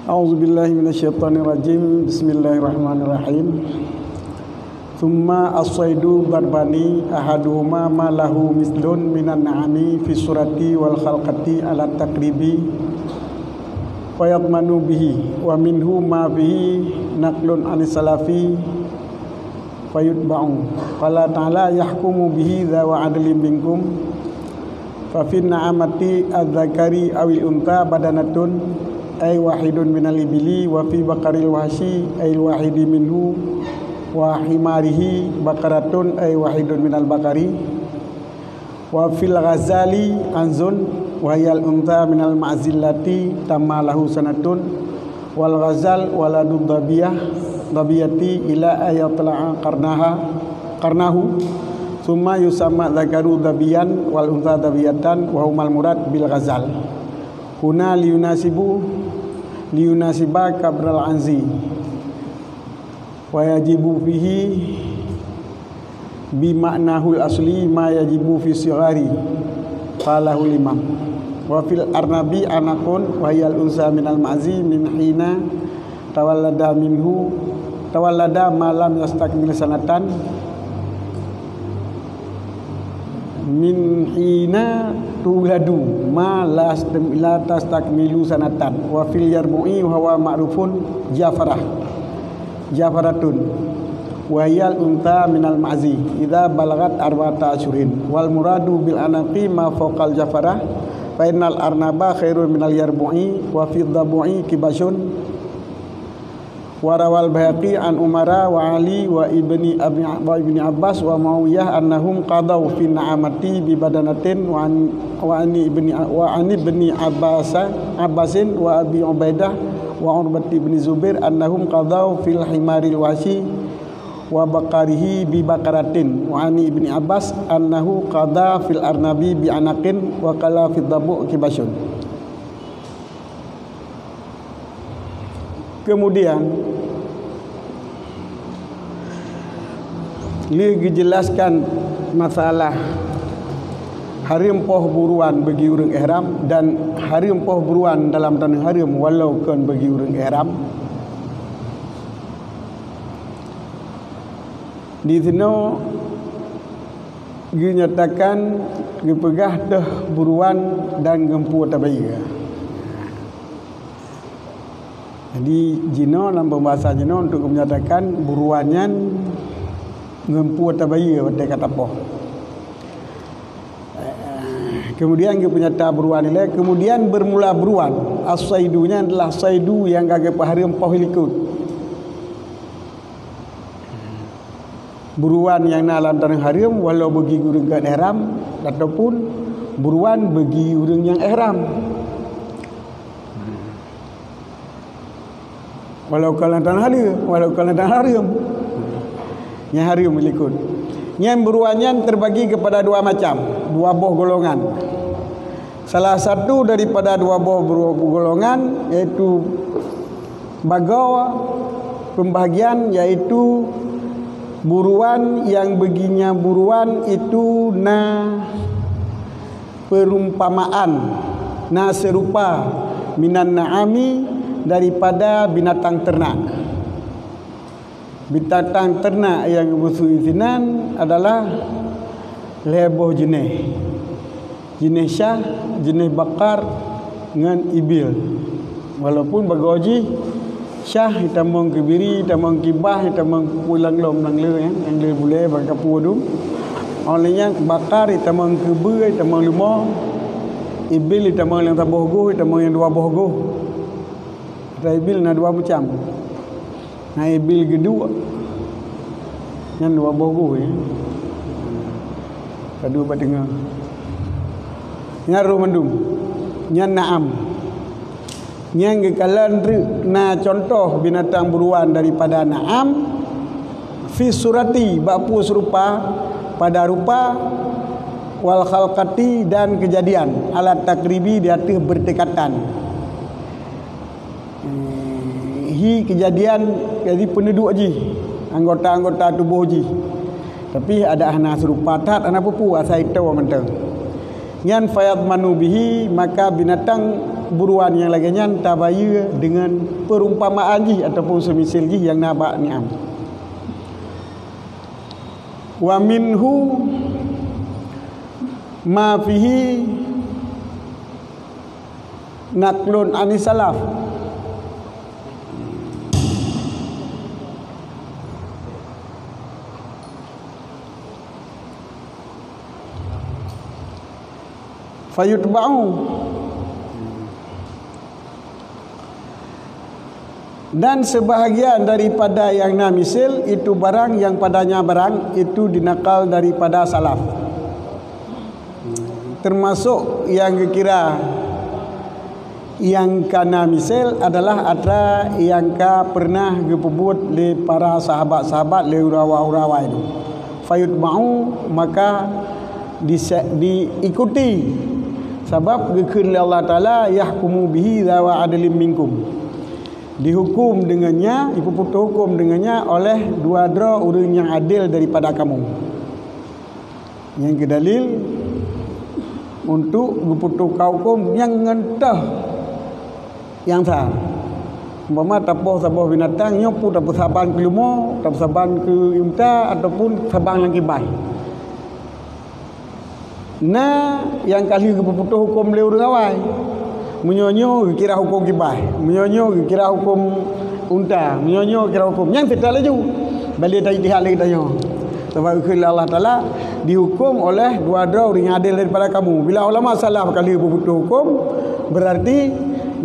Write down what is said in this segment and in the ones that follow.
A'udzubillahi minasyaitonirrajim. Bismillahirrahmanirrahim. Thumma as-saidu darbani ahaduhuma ma lahu mislun minan na'ami fi surati wal khalqati ala takribi fayatmanu bihi wa minhu ma bihi naqlun anis salafi fayutba'u qala ta'ala yahkumu bihi dha wa adlin minkum fa fin na'amati adz-dzakari awil unta badanatun ay wahidun minal ibili wa fi bakaril wahsi ay wahidi minhu wa himarihi bakaratun ay wahidun minal bakari wa fil ghazali anzun wa yal unta minal ma'zillati tamma lahu sanatun wal ghazal waladu dabiyati ila ayatla'a qarnahu summa yusamma dzakaru dabiyan wal unta dabiyatan wa humal murad bil ghazal huna liyunasiba kabral anzi wa yajibu fihi bi ma'nahul asli ma yajibu fi sighari qalahul imam wa fil arnabi anakun wa yal unsa minal ma'zi min hina tawallada ma lam yastakmil sanatan min hina tuladu ma la tastakmilu sanatan wa fil yarbu'i huwa ma'rufun jafaratun wa yal unta minal ma'zi idza balagat arba'ata asyurin wal muradu bil anaqi ma fawqal jafarah fa innal arnaba khairun minal yarbu'i wa fi dhabu'i kibashun wa rawal Baihaqi an Umara wa Ali wa ibni Abbas wa Muawiyah annahum qadaw fi na'amati bi badanatin wa an ibni Abbasin wa Abi Ubaidah wa Urbat ibn Zubair annahum qadaw fil himaril wasi wa bakarihi bi bakaratin wa ani ibni Abbas annahu qada fil arnabi bi anaqin wa qala fid dabu kibashun. Kemudian dijelaskan masalah harim poh buruan bagi orang ihram dan harim poh buruan dalam tanah harim walau kan bagi orang ihram. Di sini dinyatakan dipegah dah buruan dan gempu tabaya. Jadi jino dalam bahasa jino untuk menyatakan buruannya gempu tabaya pada kata poh. Kemudian kita punya buruan ini, kemudian bermula buruan. As-saidunya adalah saidu yang kagak harim poh likut. Buruan yang dalam tanah harim walau bagi orang yang ihram ataupun buruan bagi orang yang ihram. Walau kalau tanah harim, yang harim likut. Yang buruannya terbagi kepada dua macam, dua buah golongan. Salah satu daripada dua buah golongan yaitu bagawa pembahagian, yaitu buruan yang baginya buruan itu perumpamaan serupa minan na'ami daripada binatang ternak. Binatang ternak yang bersuizinan adalah leboh jenis syah, jenis bakar dengan ibil. Walaupun bagoji syah hitamong kebiri, hitamong kibah, hitamong pulang lom nang le yang le boleh bangkapu dum. Olehnya bakar hitamong kebe, hitamong limau, ibil hitamong yang tak bohgo, hitamong yang dua bohgo. Ibil na dua macam. Na ibil kedua yang dua bohgo ya. Kedua batengah. Ngaru mendum. Nyan naam. Yang gekalan na contoh binatang buruan daripada naam fi surati bapu serupa pada rupa wal khalqati dan kejadian alat takribi di atas berdekatan. Kejadian jadi penduduk ji, anggota-anggota tubuh ji. Tapi ada anak serupa tat anak pupu asai tahu mentang. Nyan fayadmanu bihi, maka binatang buruan yang lagi nyan tabaya dengan perumpamaan ji ataupun semisal ji yang nabak ni'am. Wa minhu ma fihi naklun anis salaf. Fayutba'u, dan sebahagian daripada yang namisil itu barang yang padanya barang itu dinakal daripada salaf, termasuk yang kira yang kana misal adalah ada yang ka pernah gepebut le para sahabat-sahabat le urawa-urawa itu. Fayutba'u, maka diikuti sebab gekun Allah Ta'ala yahkumu bihi zawa adlim minkum, dihukum dengannya, diputus hukum dengannya oleh dua dra orang yang adil daripada kamu. Yang kedalil untuk diputus hukum yang ngentah yang sah. Umpama tapoh sabah binatang nyopu tapoh saban ke lumo, tapoh saban ke imta ataupun sabang lagi bai. Nah, yang kali keputuh hukum le urang awai. Menyonyo kira hukum kibah, menyonyo kira hukum unta, menyonyo kira hukum yang kita laju. Balik tadi hal lagi tanya. Sebab Allah Taala dihukum oleh dua dra yang adil daripada kamu. Bila ulama salaf kali keputuh hukum, berarti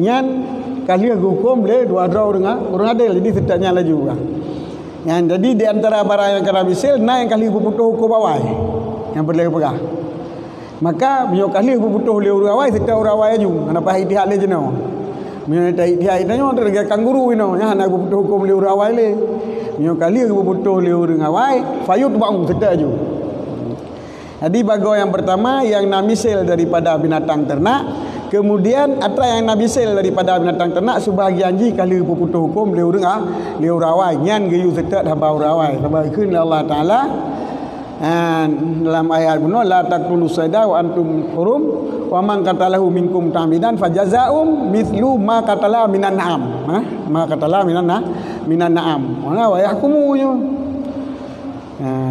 nyan kali hukum le dua dra orang adil, jadi setanya laju. Yang jadi di antara barang yang kena bisil, nah yang kali keputuh hukum awai yang boleh pegah. Maka beliau kali berbutuh le urang awai serta urang awai aju ana pa itihad le jeno. Beliau tai itihad nyo derga kanguru ino nya ana berbutuh hukum le urang awai le. Beliau kali berbutuh le urang awai fayut bang serta aju. Jadi bago yang pertama yang namisil daripada binatang ternak, kemudian atra yang namisil daripada binatang ternak sebahagian ji kali berbutuh hukum le urang awai nyan geyu serta hamba urang awai. Sebab keun Allah Taala dalam ayat benar la taqtulu sayda wa antum hurum wa man qatalahu minkum ta'midan fajazaa'um mithlu ma qatala minan na'am, ma qatala minan na'am wa yahkumu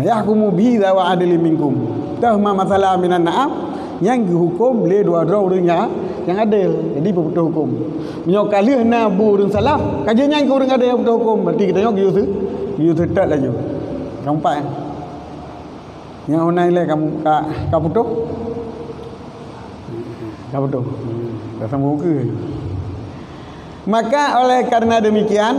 yahkumu bihi wa adli minkum tah ma masalah minan na'am yang dihukum le dua dra orang yang adil, jadi betul hukum menyo kali na bu urang salaf kajian yang urang adil betul hukum, berarti kita yo giu tetap laju keempat. Yang unai le kamu ka putus. Ka putus. Dah sambung ke. Maka oleh karena demikian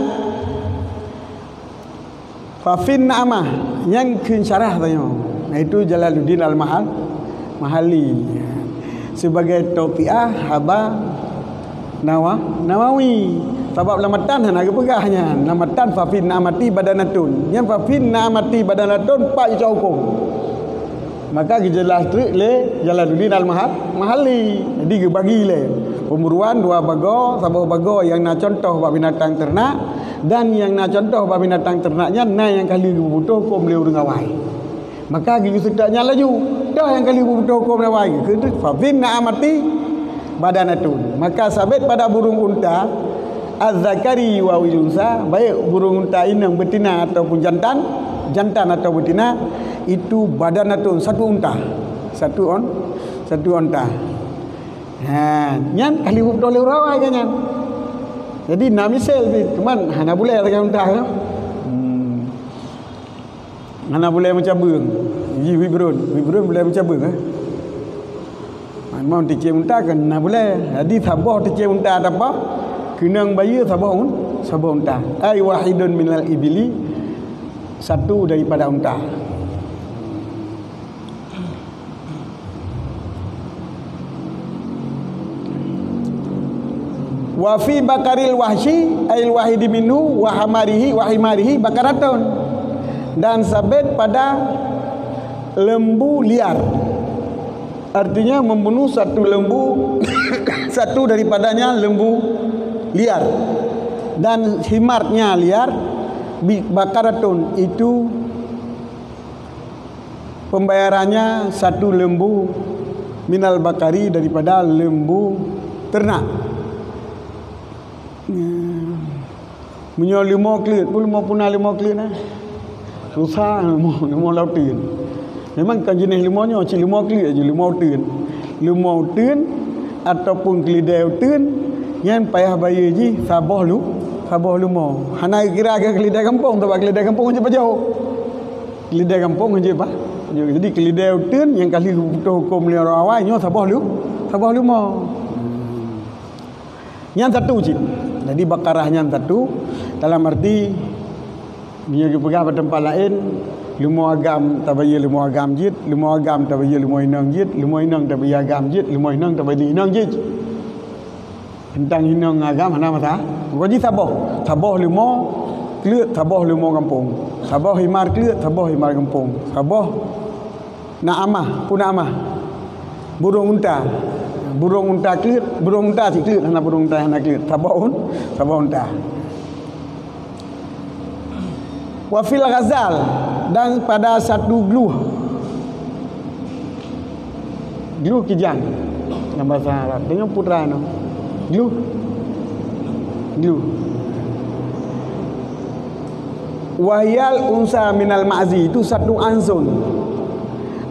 fa fin amah yang kun syarah tanya. Itu Jalaluddin Al-Mahalli sebagai taufiah haba Nawawi. Sebab lamatan hana ke pegahnya. Lamatan fa fin amati badanatun. Yang fa fin amati badanatun pak itu hukum. Maka jelas trik le Jalaluddin Al-Mahalli. Jadi bagi le pemburuan dua bago, sabah bago yang nak contoh bab binatang ternak dan yang nak contoh bab binatang ternaknya nah yang kali butuh hukum le urang awai. Maka gitu sedaknya laju. Dah yang kali butuh hukum le awai. Ke fa binna amati badanatun. Maka sabit pada burung unta az-zakari wa unsa, baik burung unta ini yang betina ataupun jantan atau betina itu badanatun satu unta, satu unta. Nyan kali betul le urawai kan nyan. Jadi namisel cuman hana boleh lagi unta kan. Hana boleh macam beung. Ji wibrun boleh macam beung ah. Mau tice unta kan hana boleh. Jadi sabah tice unta apa? Kenang bayi sabah unta. Ai wahidun minal ibili, satu daripada unta. Wa fi bakaril wahsy ail wahidi minhu wa himarihi bakaratun, dan sabit pada lembu liar, artinya membunuh satu lembu satu daripadanya lembu liar, dan himarnya liar bakaratun itu pembayarannya satu lembu minal bakari, daripada lembu ternak. Menyo limau kelit pun limau punah limau kelit susah limau lautin. Memang kan jenis limaunya cik limau kelit aja, limau tin ataupun kelidai tin yang payah bayar ji sabah limau. Hana kira ke kelidai kampung, tapi kelidai kampung je jauh. Kelidai kampung je apa? Jadi kelidai tin yang kali betul hukum orang awalnya sabah limau. Yang satu cik. Jadi bakarahnya satu dalam arti dia pergi ke tempat lain, limau agam tak bayar limau agam jit, limau agam tak bayar limau inang jit, limau inang tak bayar agam jit, limau inang tak bayar inang jit. Tentang inang agam mana masa? Wajib sabah limau kelut, sabah limau kampung, sabah himar kelut, sabah himar kampung, sabah nak amah pun amah, burung unta kelut, burung unta si kelut, hana burung unta hana kelut, sabah unta. Wafil ghazal, dan pada satu gluh kijang dalam bahasa Arab dengan putra no. Gluh wahyal unsa minal ma'zi, itu satu anzon.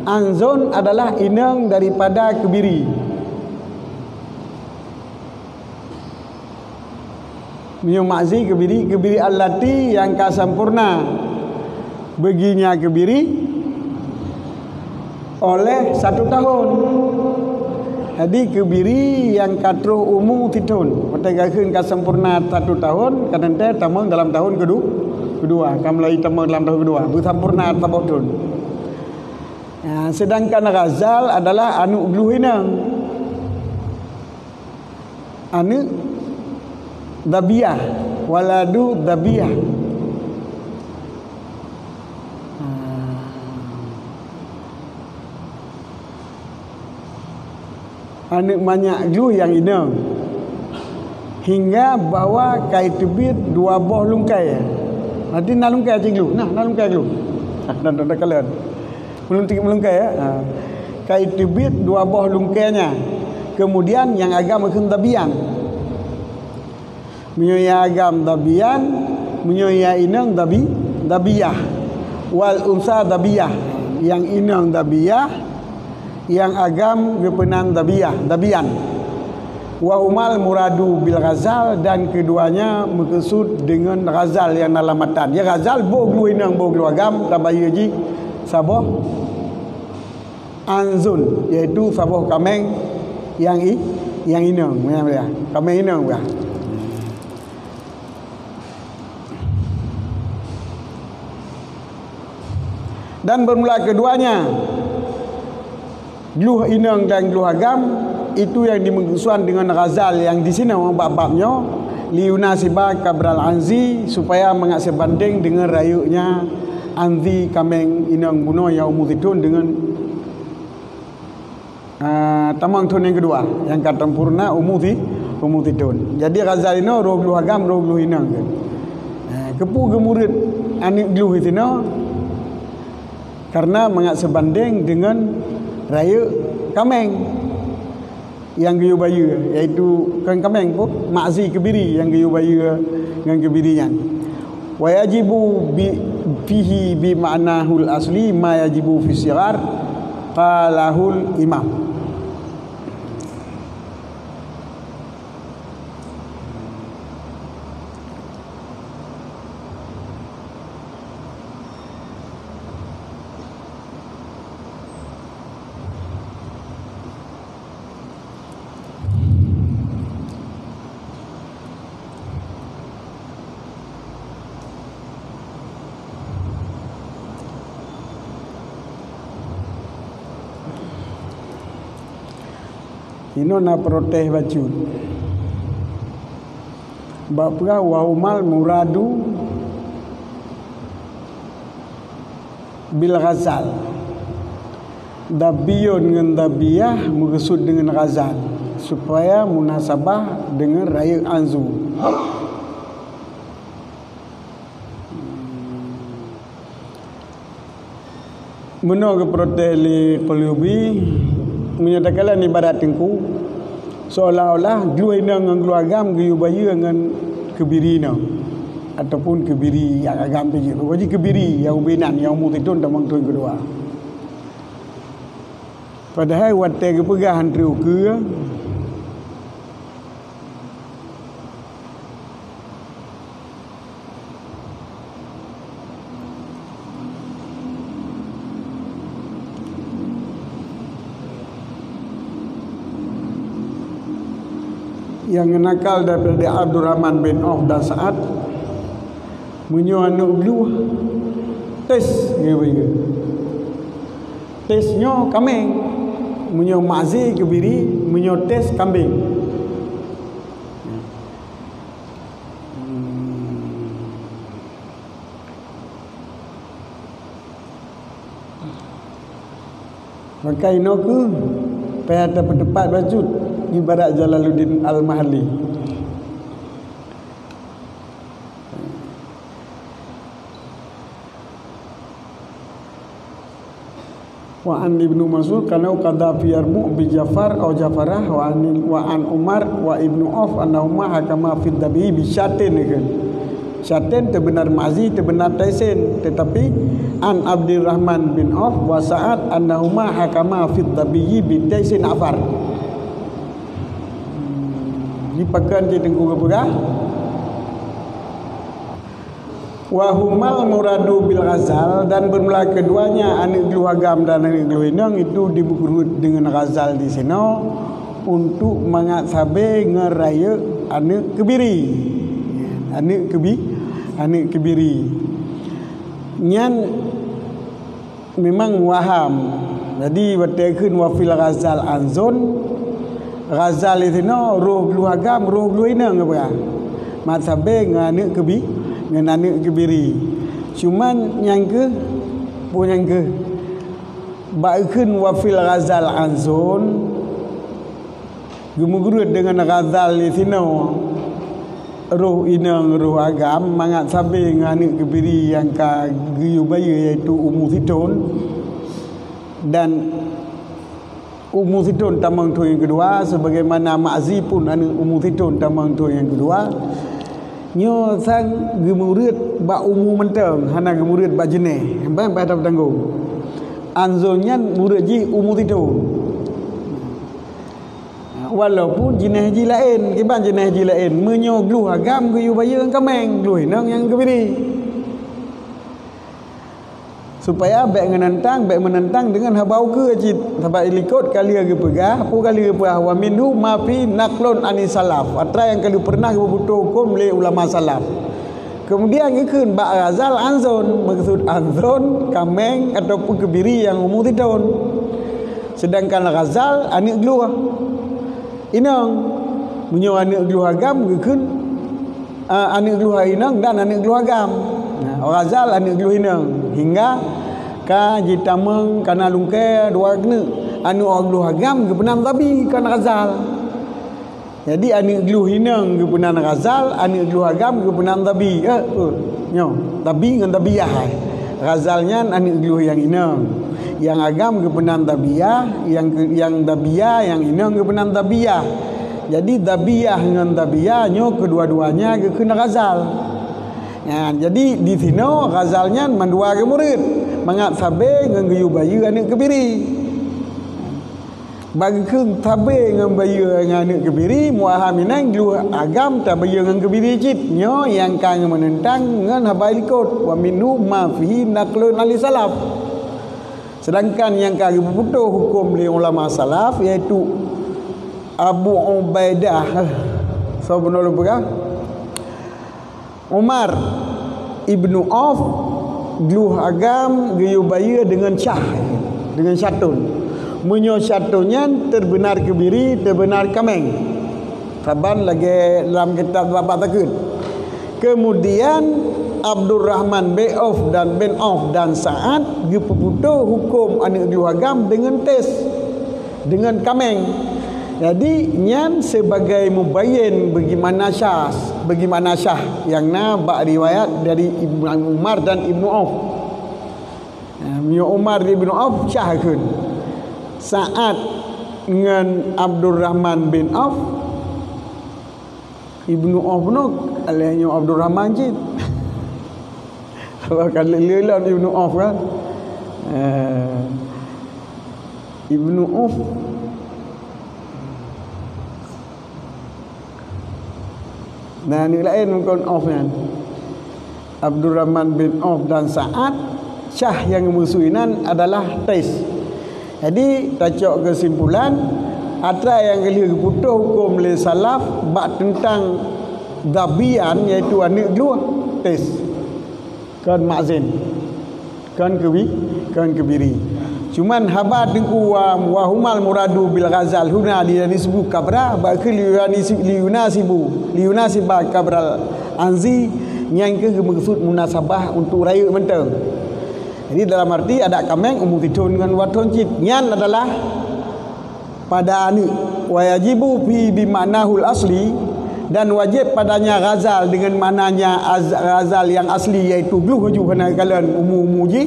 Anzon adalah inang daripada kebiri. Minum ma'zi kebiri allati yang kasampurna baginya kebiri oleh 1 tahun. Jadi kebiri yang katruh umum titun pertagakan kasampurna 1 tahun kadang tamang dalam tahun kedua kamlai tamang dalam tahun kedua bersampurna tabotun. Sedangkan ghazal adalah anu gluhinang anu dabiyah, waladu dabiyah. Anak banyak glu yang ina hingga bawa kai tebit 2 buah lungkai. Nanti nak lungkai cik glu. Nak lungkai glu. Dan kalian. Belum tinggi melungkai ya. Kai tebit 2 buah lungkainya. Kemudian yang agam akan dabian. Menyoya agam dabian, menyoya inang dabiyah. Wal unsa dabiyah, yang inang dabiyah, yang agam gepenan dabian. Wa umal muradu bil ghazal, dan keduanya maksud dengan ghazal yang dalam matan. Ya ghazal boglu inang boglu agam tabaya ji sabah anzun, iaitu sabah kameng yang inang dia. Kameng inang dia. Dan bermula keduanya gluh inang dan gluh agam itu yang dimengsuan dengan ghazal yang di sini bab-babnya liunasiba kabral anzi, supaya mengasih banding dengan rayuknya anzi kameng inang buno yang umutitun dengan tamang tun yang kedua yang katampurna umutitun. Jadi ghazal ini roh gluh agam roh gluh inang kepu gemurid anik gluh itu karena mengasih banding dengan raya kameng yang gayu bayu, iaitu kan kameng pun ma'zi kebiri yang gayu bayu dengan kebirian. Wa yajibu fihi bi ma'nahul asli ma yajibu fi sigar qalahul imam. Ino na protes baju bapra wa umal muradu bil ghazal, dabiyun dengan dabiyah maksud dengan ghazal supaya munasabah dengan raya anzu. Menurut protes li Qulubi menyatakanlah ni barat tengku seolah-olah gluina dengan keluarga geyu bayu dengan kebirina ataupun kebiri yang agam tu je. Jadi kebiri yang ubinan yang mutitun tamang tuan kedua. Padahal watai ke pegahan triuke yang nakal daripada Abdurrahman bin Auf dan Sa'ad menyuanu belu tes gitu. Tesnya kambing menyo mazi kebiri menyo tes kambing. Maka ino ke pada tempat baju ibarat Jalaluddin Al-Mahalli. Wa an Ibnu Mas'ud kana qada fi Yarmu bi Jafar atau Jafarah wa an Umar wa Ibnu Auf annahuma hakama fi dabi bi syatin kan. Syatin terbenar mazi terbenar taisin, tetapi an Abdurrahman bin Auf wa Sa'ad annahuma hakama fi dabi bi taisin afar. Dipakan di tengku kepegah Wahumal muradu bil ghazal, dan bermula keduanya anak keluargam dan anak keluinang itu dibukurut dengan ghazal di sini untuk mengatsabe ngeraya anak kebiri, anak kebiri nyan memang waham. Jadi watekeun wa fil ghazal anzun, ghazal itu roh keluargam roh keluinang apa matsabe nganak kebi dengan anak kebiri. Cuman yang ke pun yang ke baikun wafil ghazal anzun gemugurut dengan ghazal di sini roh inang roh agam mangat sabe dengan anak kebiri yang ka geyu bayu iaitu Ummu Situn, dan Ummu Situn tamang tu yang kedua, sebagaimana Ma'zi pun anak Ummu Situn tamang tu yang kedua. Nyo sang gemurid ba umum menteng hana gemurid ba jeneh hembang pada tanggung anzonnya murid ji umum itu walaupun jeneh ji lain kiban jeneh ji lain menyo gluh agam geyu bayu kameng gluh nang yang kebiri supaya baik menentang dengan habau ke cit sebab ilikot kali lagi pegah apa kali lagi pegah wa minhu ma fi naqlun ani salaf atra yang kali pernah berbutuh hukum oleh ulama salaf. Kemudian ngikeun ba ghazal anzon, maksud anzon kameng ataupun kebiri yang umur tidun, sedangkan ghazal anik gluah inang menyo anik gluah agam ngikeun anik gluah inang dan anik gluah agam. Ghazal anik gluh inang hingga ka jitameng kana lungke dua kena anu gluh agam ke penam tabi kana ghazal. Jadi anik gluh inang ke penam ghazal, anik gluh agam ke penam tabi nyo tabi ngan tabiyah. Ghazalnya anik gluh yang inang, yang agam ke penam tabiyah, yang tabiyah yang inang ke penam tabiyah. Jadi tabiyah dengan tabiyah nyo kedua-duanya ke kena ghazal. Ya, jadi di sini ghazalnya mandua ke murid mangat sabe dengan geyu bayu anak kebiri. Bagi keun sabe dengan bayu dengan anak kebiri muahaminang gelu agam ta bayu dengan kebiri cit nyo yang kang menentang dengan habai likut wa minhu ma fihi naqlun ali salaf. Sedangkan yang kang berputuh hukum oleh ulama salaf iaitu Abu Ubaidah sabenul pegang Umar Ibnu Auf gluh agam geyu bayu dengan syah dengan syatun menyo syatunnya terbenar kebiri terbenar kameng saban lagi dalam kitab Bapak Takut. Kemudian Abdurrahman bin Auf dan Sa'ad gepuputo hukum anak gluh agam dengan tes dengan kameng. Jadi nyan sebagai mubayyin bagaimana syah yang bak riwayat dari Ibnu Umar dan Ibnu Auf. Ibnu Umar dan Ibnu Auf syahkeun. Sa'ad dengan Abdul Rahman bin Auf. Ibnu Auf no alahnya Abdul Rahman je. Kalau lelah Ibnu Auf kan. Ibnu Auf nah ni lain mungkin Auf kan. Abdul Rahman bin Auf dan Sa'ad Syah yang musuhinan adalah Tais. Jadi tacok kesimpulan atra yang kali putus hukum le salaf bab tentang dabian iaitu anak dua Tais kan Ma'zin kan kebiri. Cuman haba dengku wa humal muradu bil ghazal huna dia disebut kabra ba liunasiba kabral anzi yang ke maksud munasabah untuk raya mentang. Jadi dalam arti ada kameng umum tidun dengan waton cit nyan adalah pada ani wa yajibu fi bi ma'nahul asli dan wajib padanya ghazal dengan maknanya ghazal yang asli iaitu gluh ju kana kalian umum muji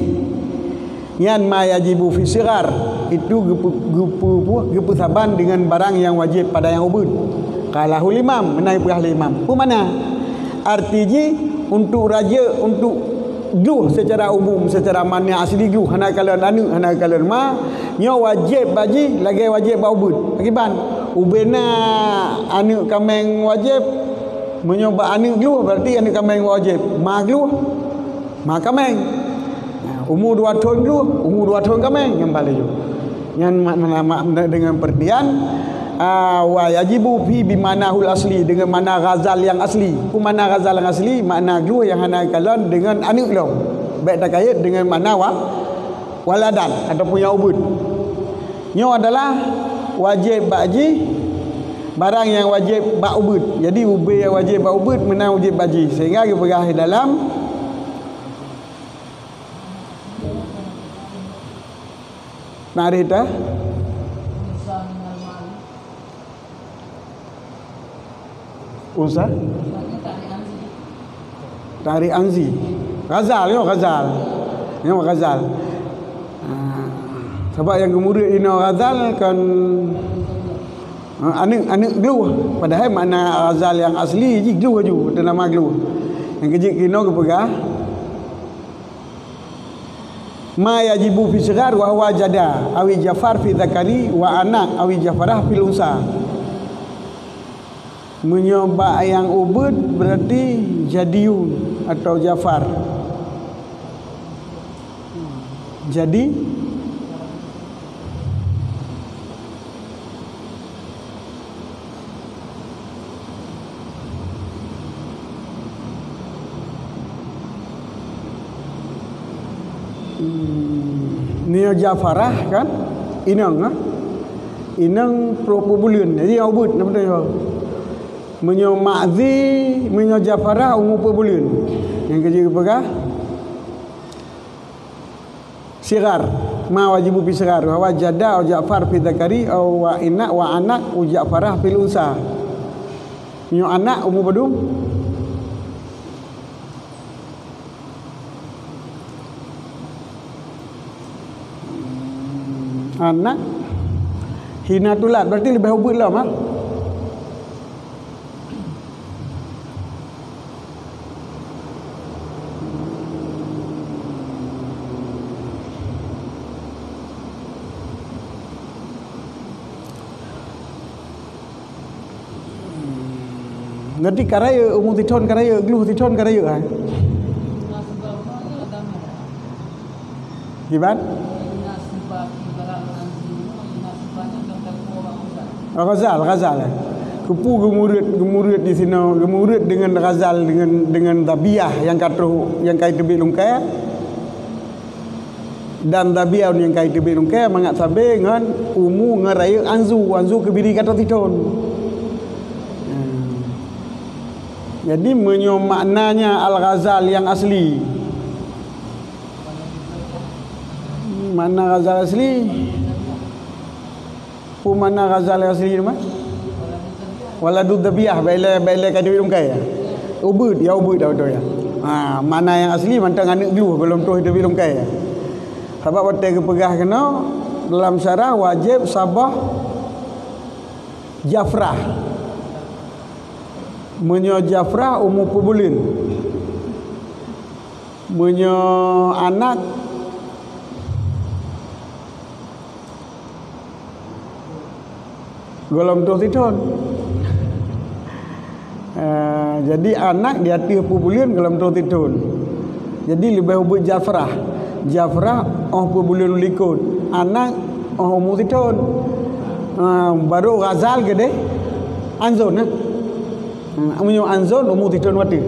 nyan ma yajibu fi sigar itu gepu saban dengan barang yang wajib pada yang ubud kalahul imam menaik pihak imam ku mana artinya untuk raja untuk gluh secara umum secara mana asli gluh hana kalian anu hana kalian ma nyo wajib baji lagi wajib baubud akiban ubena anu kameng wajib menyoba anu gluh berarti anu kameng wajib ma gluh ma kameng umur 2 tahun gluh umur 2 tahun kameng yang balik jo yang makna dengan perdian wa yajibu fi bimanahul asli dengan mana ghazal yang asli. Ku mana ghazal yang asli makna glu yang hana kalon dengan anak lo. Baik tak kait dengan mana waladan ataupun yang ubud. Nyo adalah wajib baji barang yang wajib ba ubud. Jadi ubud yang wajib ba ubud mana wajib baji. Sehingga kita dalam Narita Unsa Tarik Anzi Ghazal sebab yang kemudian ino Ghazal kan anak gluh padahal makna Ghazal yang asli je gluh je ada nama gluh yang kejik kino kepegah ma yajibu fi sigar wa huwa jada awi jafar fi zakari wa anak awi jafarah fil unsa. Menyoba yang ubud berarti jadiun atau jafar. Jadi Nio Jafarah kan inang propobulion jadi ubud nama dia menyo ma'zi menyo Jafarah umur populion yang kerja kepegah sigar ma wajibu fi sigar wa jada au Ja'far fi dzakari au wa inna wa anak u Ja'farah fil unsa. Nyo anak umur bedum anak hinatulat berarti lebih ubud lah mah. Nanti karaya umur titon karaya gluh titon karaya ha. Gimana? Ghazal. Kupu gemurid di sini gemurid dengan Ghazal dengan tabiah yang kait tebik lungkai dan tabiah yang kait tebik lungkai mangat sabe dengan umu ngeraya anzu kebiri kata titon. Jadi maknanya Al-Ghazal yang asli. Mana Ghazal asli? Mana Ghazal yang asli nama? Waladud Dabiyah baila kadang kaya. Ubud dah betul ya. Mana yang asli mantang anak dulu belum tu hidup kaya. Sebab waktu kepegah kena dalam syarah wajib sabah Jafrah. Menyo Jafrah umur pebulin. Menyo anak golom tu tidon. Jadi anak dia 30 bulan golom tu tidon. Jadi lebih ubut Jafrah. Jafrah bulan likut. Anak umur tidon. Baru Ghazal gede Anzon Amunyo Anzon umur tidon wati.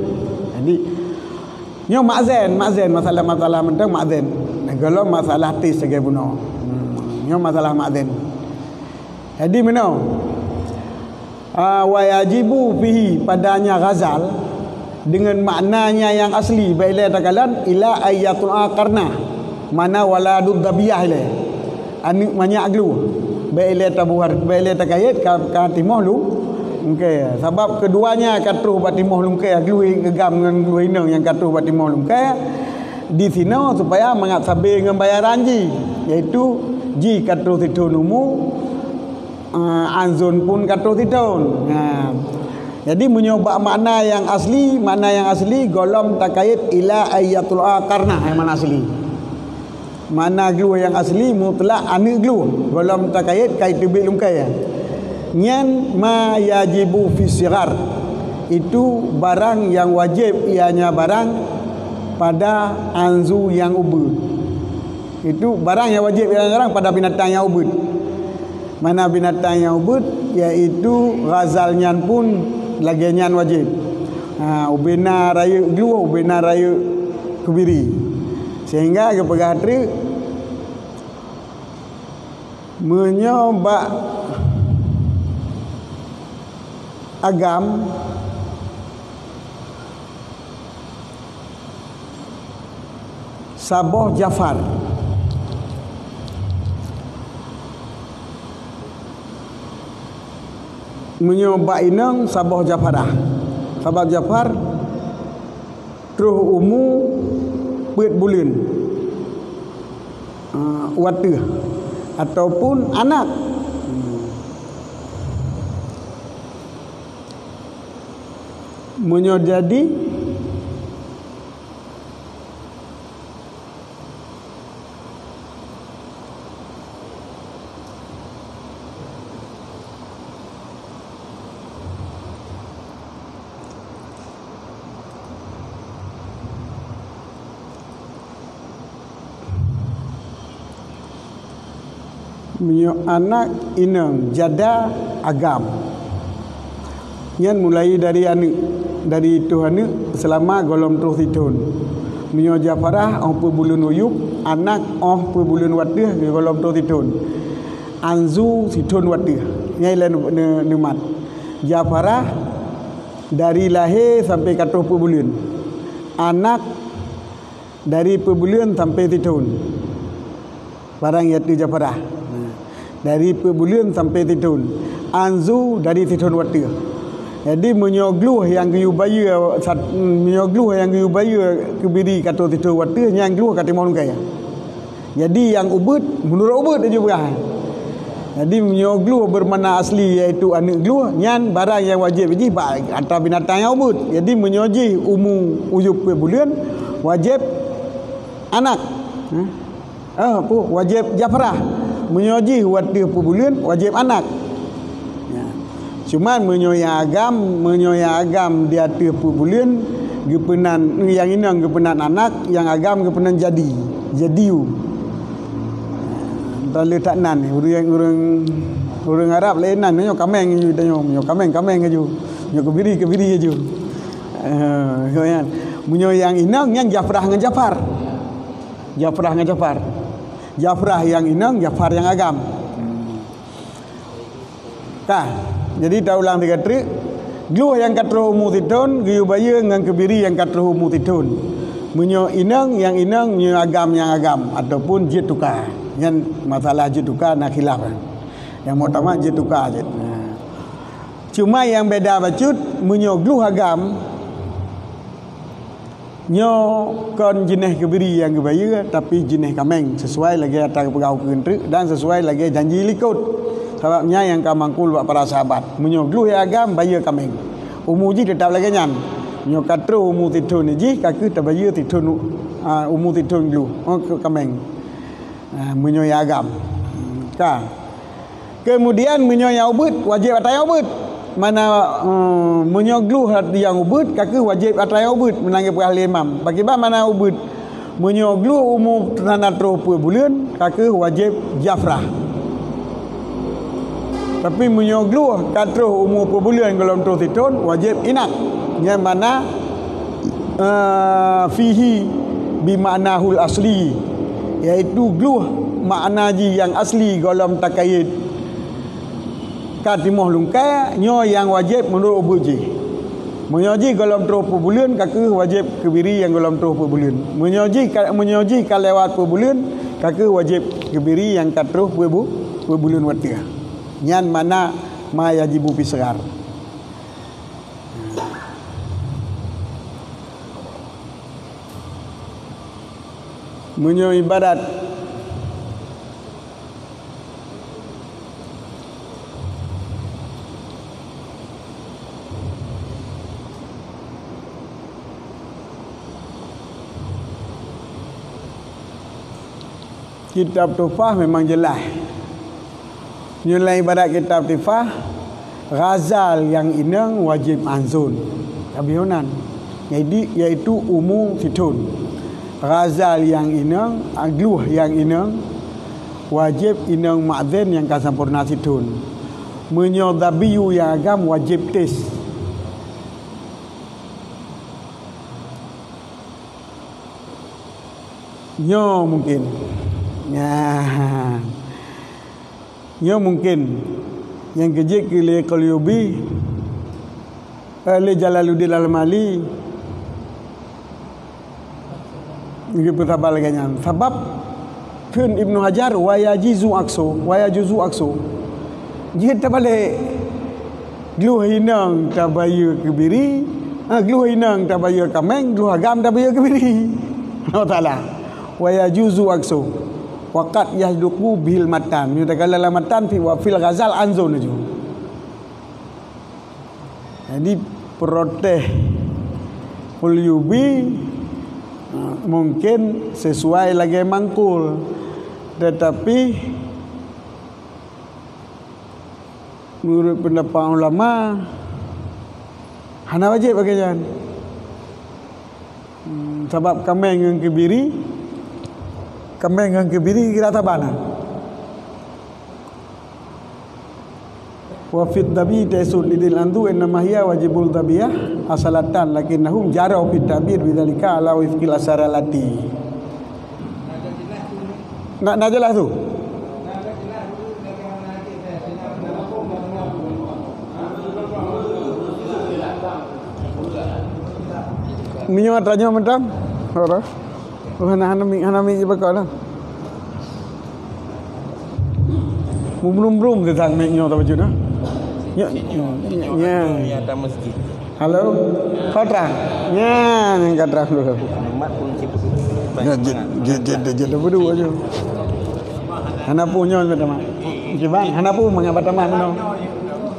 Jadi nyo makzen masalah mentang makzen. Kalau masalah tis sebagai buno. Nyo masalah makzen. Jadi mana? Wayajibu fihi padanya Ghazal dengan maknanya yang asli baila takalan ila ayatul akarna mana waladud dabiyah le ani banyak aglu baila tabuhar baila takayat ka timoh lu okey sebab keduanya katruh batimoh lu ke aglu gegam dengan glu inang yang katruh batimoh lu ke di sini supaya mengat sabe dengan bayaran ji iaitu ji katruh tidun umu Anzon pun katruh tidun. Jadi menyoba makna yang asli golom takayat ila ayatul akarna yang mana asli. Mana glu yang asli mutlak anu glu golom takayat kait tibik lumkai. Nyan ma yajibu fi sigar. Itu barang yang wajib ianya barang pada anzu yang ubud. Itu barang yang wajib ianya barang pada binatang yang ubud. Mana binatang yang ubud iaitu ghazalnyan pun lagianyan wajib. Ubena raya glu ubena raya kubiri. Sehingga kepegatri menyoba agam Saboh Jafar. Menyoba inang Saboh Jafarah. Saboh Jafar terus umu bet bulan watu ataupun anak. Menyo jadi menyo anak inang jada agam. Yan mulai dari anak dari Tuhan selama golom terus tidun. Menyo Jafarah bulan uyub anak bulan wadih golom terus tidun. Anzu tidun wadih. Nyai lain numat. Jafarah dari lahir sampai 40 bulan. Anak dari bulan sampai tidun. Barang yaitu Jafarah. Dari bulan sampai tidun. Anzu dari tidun wadih. Jadi menyogluh yang guyubaya menyogluh yang guyubaya kebiri kata titu watu yang gluh kata mau kaya. Jadi yang ubud menurut ubud aja berah. Jadi menyogluh bermakna asli iaitu anak gluh nyan barang yang wajib ji antara binatang yang ubud. Jadi menyoji umu uyub bulan wajib anak. Wajib Jafarah. Menyoji watu bulan wajib anak. Cuma menyoya agam dia 30 bulan gepenan yang inang gepenan anak yang agam gepenan jadiu tak letak nan orang Arab lain nan nyo kameng ju nyo kameng ju nyo kebiri ju kan menyo yang inang yang Jafrah dengan Jafrah yang inang Jafar yang agam jadi dah ulang 3 trik. Gluh yang katruh mutidun, guyubaya dengan kebiri yang katruh mutidun. Menyo inang yang inang, menyo agam yang agam ataupun jituka. Yang masalah jituka nak khilaf. Yang utama jituka aja. Cuma yang beda bacut menyo gluh agam nyo kon jenis kebiri yang gebaya tapi jenis kameng sesuai lagi atas pegau kentrik dan sesuai lagi janji likut. sebabnya yang kamangkul buat para sahabat menyo gluh ya agam bayar kameng umur ji tetap lagi nyan nyo katro umur tidun ji kaku tabayar tidun umur tidun gluh kameng menyo ya agam ka kemudian menyo ya ubud wajib atai ubud mana menyogluh yang ubud kaku wajib atai ubud menangi ahli imam bagi mana ubud menyogluh umur tanah terus bulan kaku wajib jafrah tapi menyogluh katruh umur bulan kalau terus itu wajib inak yang mana fihi bimaknahul asli iaitu gluh makna ji yang asli golom takayid katimah lungkai nyo yang wajib menurut ubuji menyoji golom terus bulan kaku wajib kebiri yang golom terus bulan menyoji kalewat bulan kaku wajib kebiri yang katruh bulan watia nyan mana ma yajibu pisgar menyo ibadat kitab Tufah memang jelas. Nilai ibadat kitab Tufah ghazal yang inang wajib anzun. Kabionan. Iaitu umum fitun. Ghazal yang inang, agluh yang inang wajib inang ma'zin yang kasampurna situn. Menyodabiyu yang agam wajib tes. Nyo mungkin. Ya mungkin yang kejik le Qalyubi le Jalaluddin Al-Mali ini betabal ganyan sebab pun Ibnu Hajar wa yajuzu akso jika tabale gluh hinang tabayu kebiri gluh hinang tabayu kameng gluh agam tabayu kebiri Allah Taala wa yajuzu akso waqat yahduku bil matan yutakalla lamatan fi wa fil ghazal anzun ju jadi protes Qalyubi mungkin sesuai lagi mangkul tetapi menurut pendapat ulama hana wajib bagian sebab kami yang kebiri kira tabana wa fit dabi tasul lidil andu innama hiya wajibul dabiyah asalatan lakinnahum jarau fit tabir bidzalika ala wifqil asaralati nak jelas tu minyak tanya mentam ora hanami bakal belum datang minyak tak baju dah ya ada masjid halo katra ya yang katra dulu mat pun jadi berdua aja hanapu nyon pertama gimana hanapu mengabatama mano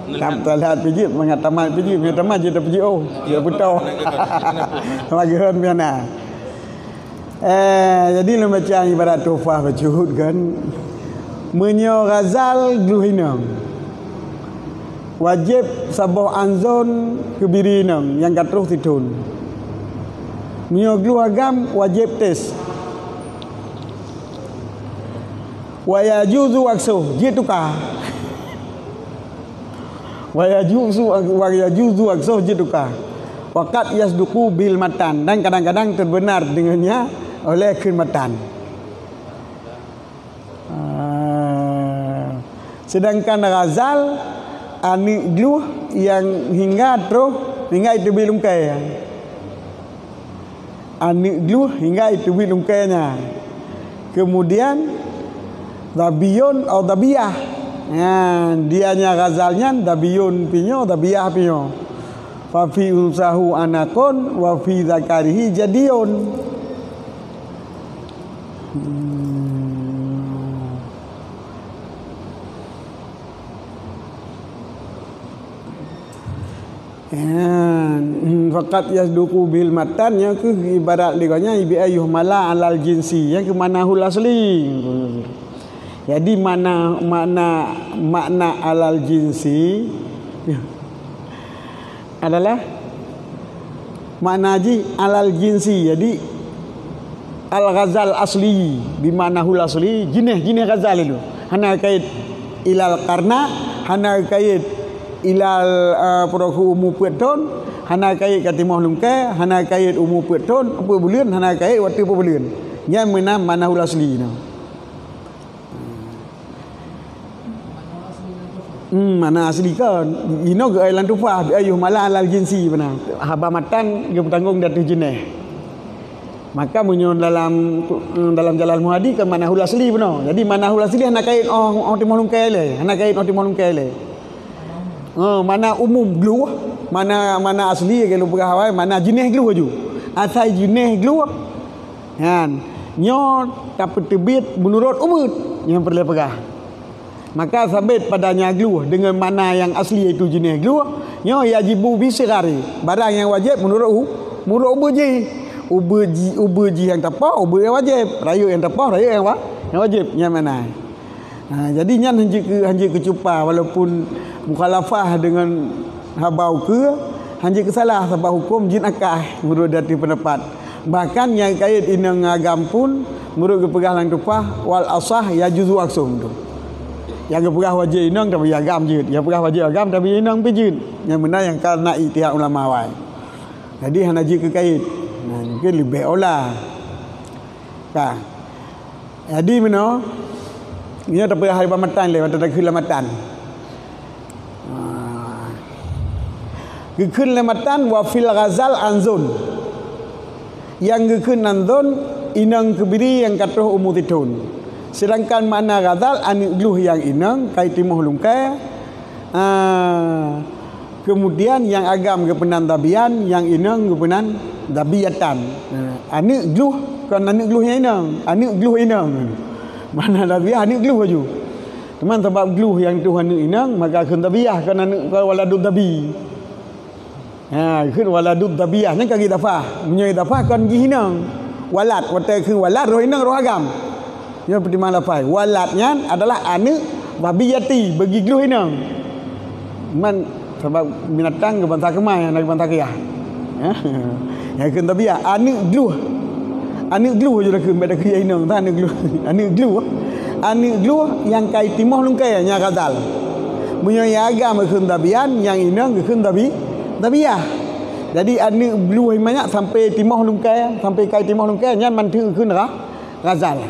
Kaptalat pijit mengatamat pijit pertama je pijit dia butau lagian piana jadi lu macam ibarat Tufah berjuhud kan menyo ghazal gluhinam wajib sabah anzon kebirinam yang katruh tidun menyo gluh agam wajib tes wa yajuzu aksu jitukah wa yajuzu aksu jitukah waqat yasduqu bil matan dan kadang-kadang terbenar dengannya oleh khidmatan. Sedangkan ghazal ani gluh yang hingga itu belum kaya. Ani gluh hingga itu belum kayanya. Kemudian dabiyun atau dabiyah. Dianya ghazalnya dabiyun pinyo, dabiyah pinyo. Fa fi unsahu anakun wa fi zakarihi jadiyun. Faqat yasduqu bil matan yang ke ibarat liganya bi ayyuh mala alal jinsi yang ke manahul asli. Jadi makna alal jinsi adalah makna haji alal jinsi. Jadi al-ghazal asli bi manahul asli jinih ghazal itu. Hana kait ilal karna, hana kait ilal perahu umu peton, hana kait katimah lungkai, hana kait umu peton apa bulan, hana kait waktu apa bulan. Yang manahul asli no. Mana asli kan ino ke ailan tufah bi ayuh mala alal jinsi benar haba matan dia bertanggung datu jenis. Maka menyon dalam Jalal Muhadi ke manahul asli benar. Jadi manahul asli hana kait timah lungkai le, hana kait timah lungkai le. Mana umum glu, mana asli kalau pegawai, mana jenis glu aju. Asal jenis glu kan nyo dapat terbit menurut umur yang perlu pegah. Maka sabit padanya glu dengan mana yang asli itu jenis glu nyo yajibu bisirari. Barang yang wajib menurut ubuji. Ubuji yang tapah, ubuji yang wajib. Raya yang tapah, raya yang wajib. Yang mana? Jadinya hanji kecupa walaupun mukhalafah dengan habau ke hanji kesalah sebab hukum jin akah menurut dati pendapat. Bahkan yang kait inang agam pun menurut kepegah lang tupah wal asah ya juzu aksum tu. Yang kepegah wajib inang tapi agam jin, yang kepegah wajib agam tapi inang pijin. Yang benar yang karena itihad ulama wai. Jadi hanaji ke kait. Mungkin lebih olah. Kah. Jadi mana? Ia tak hari pamatan le, tak kira lamatan. Gekun lamatan wa fil ghazal anzun. Yang gekun anzun inang kebiri yang katuh umutitun. Sedangkan makna ghazal anigluh yang inang kaitimuh lungkai. Kemudian yang agam kepenan tabian, yang inang kepenan dabiatan. Anik gluh kan anik gluh yang inang, anik gluh inang. Mana dabiah anik gluh aju. Teman sebab gluh yang tu anik inang maka kun dabiah kan anik waladud dabi. Kun waladud dabiah nya kaki dafah. Menyai dafah kan gi inang. Walad wateคือwalad roh inang roh agam. Ya seperti mana dafah. Waladnya adalah anik babiyati bagi gluh inang. Man sebab binatang ke bantah kemai nak bantah kiyah. Yang kun tabiah anik gluh je dah kun beda kiyah inang ta anik gluh yang kai timah lungkai nya ghazal. Munyo yang agam kun tabian yang inang kun tabiah. Jadi anik gluh banyak sampai timah lungkai sampai kai timah lungkai nya mantu kun ghazal.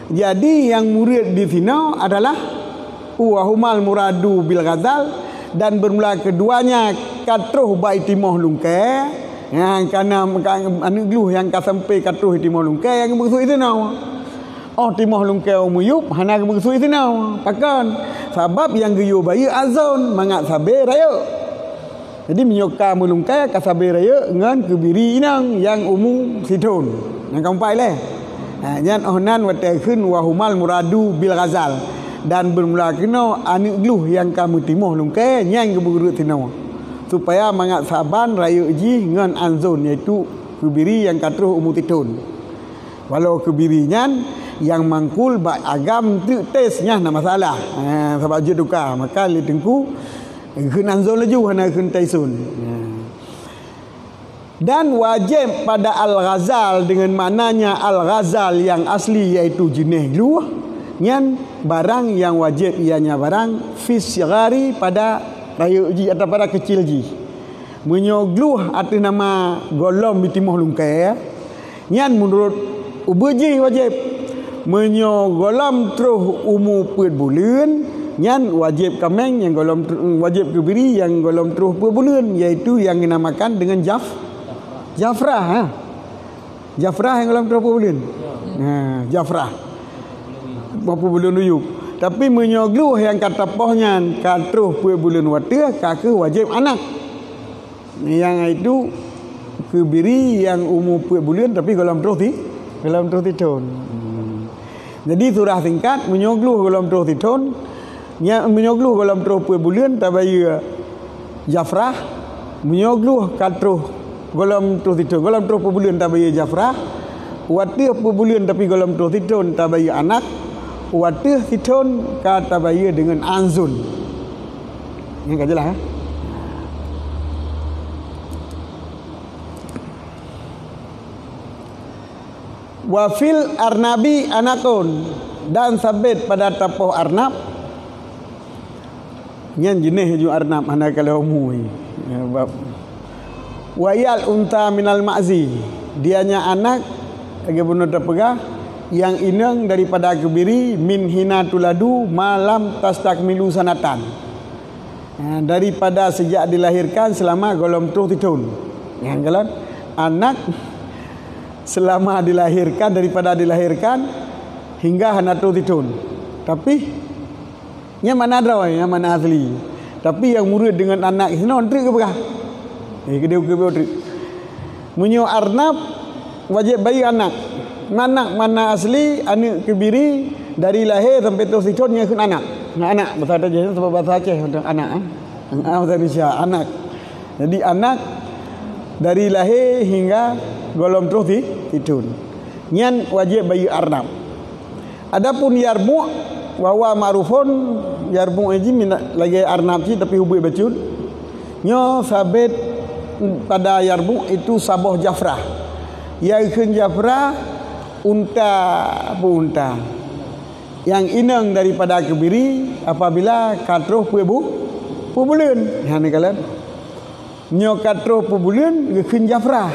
Jadi yang murid di sini adalah wa humal muradu bil ghazal dan bermula keduanya katruh baitimah lungkai yang kana anu gluh yang ka sampai katruh timah lungkai yang begitu itu nau timah lungkai umuyub hana begitu itu nau pakan sebab yang geyu bayi azon mangat sabe raya jadi menyoka mulungkai ka sabe raya ngan kebiri inang yang umu sidun yang kampai le nyan ohnan wate khun wa humal muradu bil ghazal dan bermula kena anik gluh yang kamu timuh lungkai nyang keburut tinau supaya mangat saban raya ji ngan anzun iaitu kebiri yang katruh umutitun walau kebirinya yang mangkul ba agam tu tesnya na masalah sebab je duka maka li tengku keun anzun laju hana keun taisun dan wajib pada al-ghazal dengan maknanya al-ghazal yang asli iaitu jenis gluh nyan barang yang wajib ianya barang fisyghari pada raya ji atau pada kecil ji menyogluh atas nama golom bitimuh lungkai nyan menurut ubuji wajib menyogolam teruh umu put bulan nyan wajib kameng yang golom wajib kebiri yang golom teruh put bulan iaitu yang dinamakan dengan jafrah jafrah yang golom teruh put bulan jafrah berapa bulan uyuk tapi menyogluh yang kata pohnya katruh pue bulan wata kaki wajib anak yang itu kebiri yang umur pue bulan tapi dalam terus tahun jadi surah singkat menyogluh dalam terus tahun menyogluh dalam terus pue bulan tabaya Jafrah menyogluh katruh golom truh itu golom truh pebulun tabaya Jafrah watih pebulun tapi golom truh itu tabaya anak watih titun ka tabaya dengan anzun yang kajelah wafil arnabi anakun dan sabit pada tapoh arnab nyan jenis ju arnab anak kalau umui wayal unta minal ma'zi dianya anak lagi bunuh terpegah yang inang daripada kebiri min hina tuladu malam tastakmilu sanatan daripada sejak dilahirkan selama golom truh titun yang jalan anak selama dilahirkan daripada dilahirkan hingga hana truh titun tapi yang mana draw yang mana asli tapi yang murid dengan anak non trik ke bekah kedeu ke trik munyo arnab wajib bayi anak mana asli anak kebiri dari lahir sampai truh titun nya kun anak bahasa Aceh sebab bahasa Aceh untuk anak bahasa Indonesia anak jadi anak dari lahir hingga golom truh titun nyan wajib bayi arnab adapun yarbu wawa ma'rufun yarbu eji lagi arnab si tapi hubui bacun nyo sabit pada yarbu itu saboh Jafrah yaikeun Jafrah unta yang inang daripada kebiri apabila katruh pebulun hani kalian nyo katruh pebulun gekeun Jafrah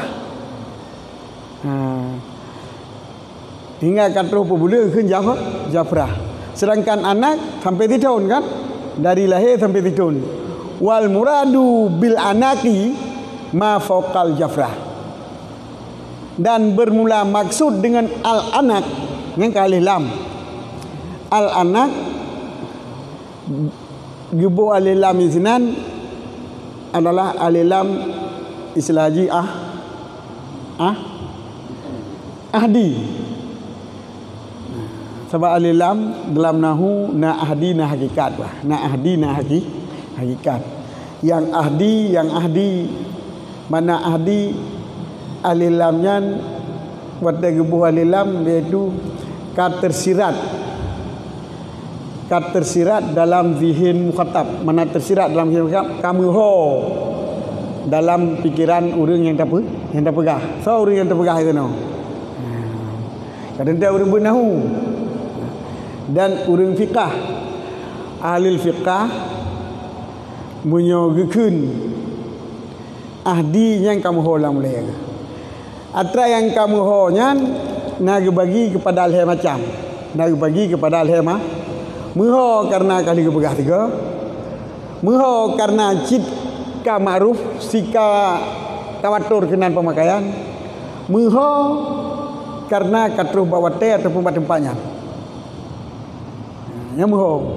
hingga katruh pebulun gekeun Jafrah sedangkan anak sampai titun kan dari lahir sampai titun wal muradu bil anaki ma fawqal Jafrah dan bermula maksud dengan al anak yang kalih lam al anak gebu alih lam iznan adalah alih lam islaji ahdi sebab alilam dalam nahu na ahdi na hakikat lah. Na ahdi na hakikat. Yang ahdi mana ahdi alilamnya wadda gebuh alilam iaitu tersirat dalam zihin mukhatab. Mana tersirat dalam zihin mukhatab kamu ho dalam pikiran orang yang tak pegah. So orang yang terpegah itu no. Kadang-kadang orang bernahu dan urang fiqah ahli fiqah menyogekeun ahdi yang kamu holang mulai atra yang kamu ho nyan nak bagi kepada alhe macam nak bagi kepada alhe mah muho karena kali kepegah tiga muho karena cit ka ma'ruf sika tawatur kenan pemakaian muho karena katruh bawate ataupun tempatnya yang muho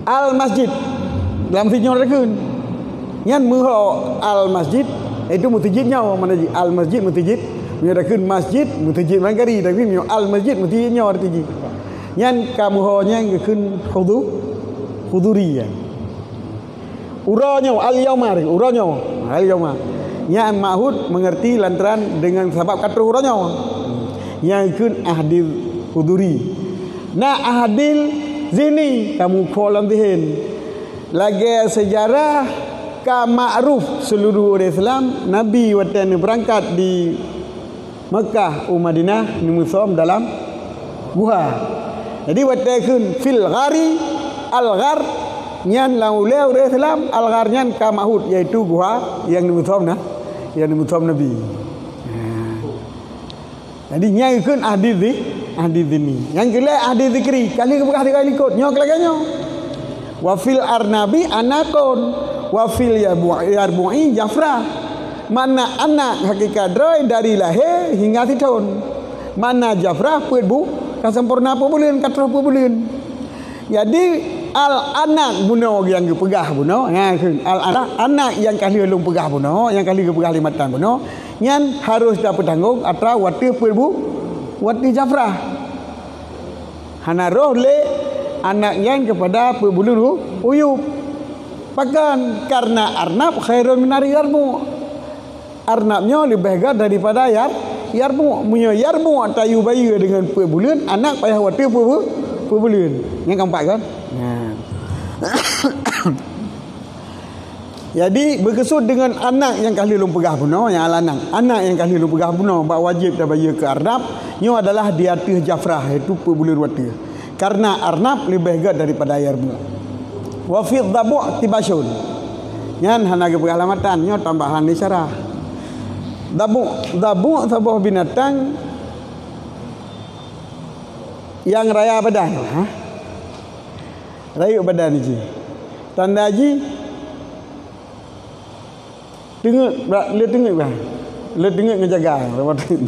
al masjid dalam video rekun yang muho al masjid itu mutajidnya mana al masjid mutajid menyatakan masjid mutajid mangkari tapi al masjid mutajidnya artinya yang kamu ho yang gekun huduri uranyo al yauma yang mahud mengerti lantaran dengan sebab kata uranyo yang gekun ahdil huduri na ahdil zini kamu kolam dihin lagi sejarah ka ma'ruf seluruh orang Islam Nabi waktu berangkat di Mekah Madinah ni musom dalam guha jadi waktu kun fil ghari al ghar nyan laulai orang Islam al ghar nyan ka ma'hud iaitu guha yang ni musom Nabi jadi nyai kun ahdi zini yang kela ahdi zikri kali kebekah kali ikut nyok lagi wa fil arnabi anakun wa fil yarbu'i Jafrah mana anak hakikat droy dari lahir hingga titun mana Jafrah bu kasempurna apa bulan katrah apa bulan jadi al anak buno yang pegah buno al anak yang kali belum pegah buno yang kali pegah limatan buno nyan harus dapat tanggung atau wati wati Jafrah hana roh le anak yang kepada pebulun uyub Pakan karena arnab khairun minar yarmu. Arnabnya lebih baik daripada yarmu. Punya yarmu tayu bayi dengan bulan, anak payah waktu bulan. Yang keempat kan? Nah. Jadi berkesud dengan anak yang kahli lum pegah bunuh yang alanang. Anak yang kahli lum pegah bunuh bak wajib dah bayar ke arnab, nyo adalah di atas jafrah iaitu bulan waktu. Karena arnab lebih baik daripada yarmu. Wa fi dhabu' tibasun. Nyan hana ke pengalamatan nyo tambahan di syarah. Dhabu' sebuah binatang yang raya badan. Raya badan ni. Tanda ji tengok le tengok bah. Le tengok ngejaga.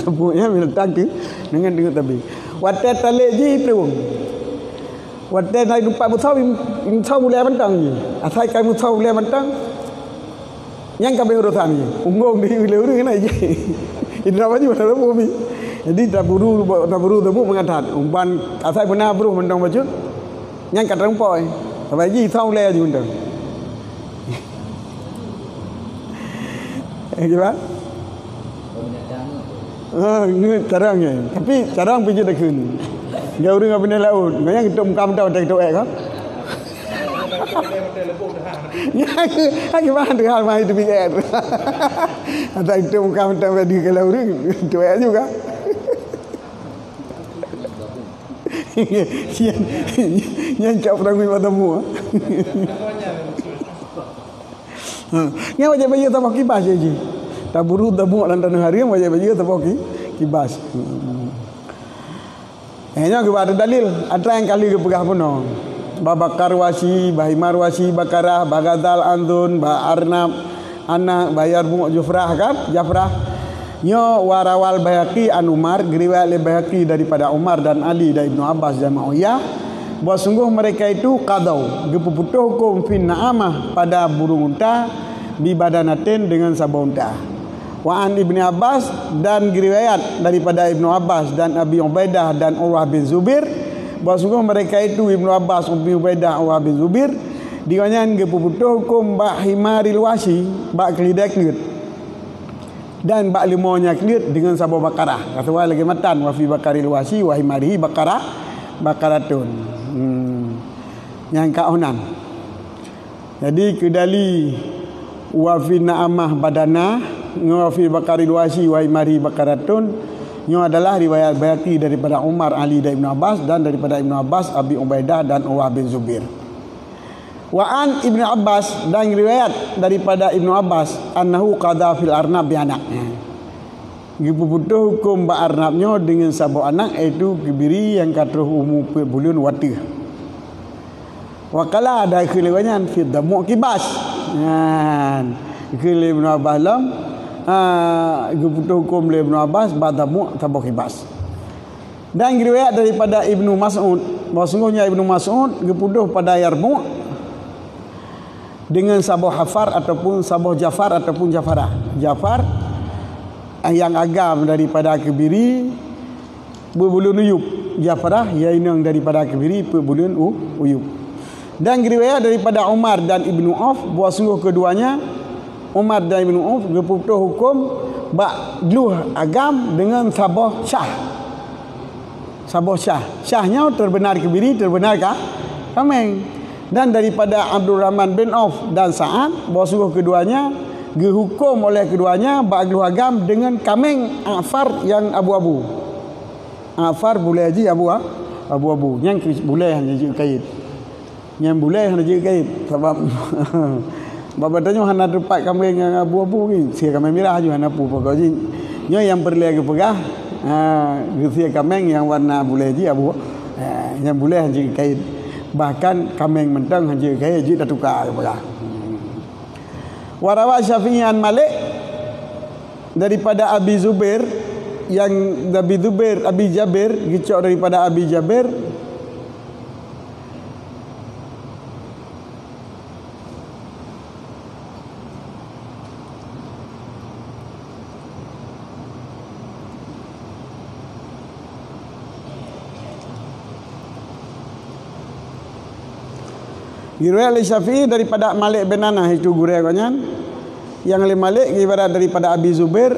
Dhabu'nya binatang tu dengan tengok tabi. Watai talik ji terung. Watai naik lupa musau musau boleh bantang je. Asal kai musau boleh bantang. Yang kabeh urusan je. Unggong di wilayah kena je. Idra baju dah bumi. Jadi tak buru tu mengadat. Umpan asal benar buru bantang baju. Yang kat rempoi. Sampai ji sau le je bantang. Gimana? Ni caranya. Tapi carang pergi dah kun. Dia orang apa ni laut. Yang kita muka muda tak kita kan? Gimana tu hal mai tu pikir. Ada kita muka muda di ke laut tu juga. Yang cak perang pada mu. Yang wajib bayar tabak kibas je. Tak buru tabuk lantan hari wajib bayar tabak kibas. Hanya kepada dalil ada yang kali kepegah puno. Babakar wasi, bahimar wasi, bakarah, bagadal andun, ba arnab, anak bayar bunga jufrah kan? Jafrah. Nyo warawal Bayhaqi an Umar, riwayat Bayhaqi daripada Umar dan Ali dan Ibnu Abbas dan Muawiyah. Bahawa sungguh mereka itu qadau gepuputuh hukum fin na'amah pada burung unta bi badanatin dengan sabah unta. Wa an Ibnu Abbas dan riwayat daripada Ibnu Abbas dan Abi Ubaidah dan Urwah bin Zubair bahawa sungguh mereka itu Ibnu Abbas, Abi Ubaidah, Urwah bin Zubair diwanyan gepuputuh hukum bak himaril wasi bak kelidak kelit dan bak limonya kelit dengan sabah bakarah. Kata lagi matan wa fi bakaril wasi wa himarihi bakaratun. Yang kaunan. Jadi kedali wa fi na'amah badana wa fi bakaril wasi wa imari bakaratun nyo adalah riwayat Bayhaqi daripada Umar, Ali dan Ibnu Abbas dan daripada Ibnu Abbas, Abi Ubaidah dan Urwah bin Zubair. Wa an Ibnu Abbas dan riwayat daripada Ibnu Abbas annahu qada fil arnab bi anak. Gipuputuh hukum ba arnabnya dengan sabuk anak iaitu kebiri yang katruh umur bulan wati. Wakala ada kelewanyan fi damu kibas. Kan. Kele Ibnu Abbas lam giputuh hukum le Ibnu Abbas ba damu sabuk kibas. Dan riwayat daripada Ibnu Mas'ud bahawa sungguhnya Ibnu Mas'ud giputuh pada yarmu dengan sabuk hafar ataupun sabuk jafar ataupun jafarah. Jafar yang agam daripada kebiri berbulun uyup. Jafarah yang daripada kebiri berbulun uyup. Dan riwayat daripada Umar dan Ibnu Auf bahawa sungguh keduanya Umar dan Ibnu Auf berputus hukum bak dluh agam dengan sabah syah. Sabah syah. Syahnya terbenar kebiri, terbenar kameng. Dan daripada Abdul Rahman bin Auf dan Sa'ad bahawa sungguh keduanya dihukum oleh keduanya ba'glu agam dengan kameng afar yang abu-abu. Afar boleh haji abu-abu. Yang boleh hanya je kait. Yang boleh hanya je kait sebab babatanya hana tempat kameng yang abu-abu ni. Sia kameng merah je hana pu pokok je. Yang perlu ke pegah sia kameng yang warna boleh haji abu. Yang boleh hanya kait. Bahkan kameng mentang hanya kait je dah tukar ke pegah. Warawa Syafi'i an Malik daripada Abi Zubair yang Abi Jabir gicok daripada Abi Jabir Riwayat Syafi'i daripada Malik bin Anas itu gurau kanyan. Yang le Malik riwayat daripada Abi Zubair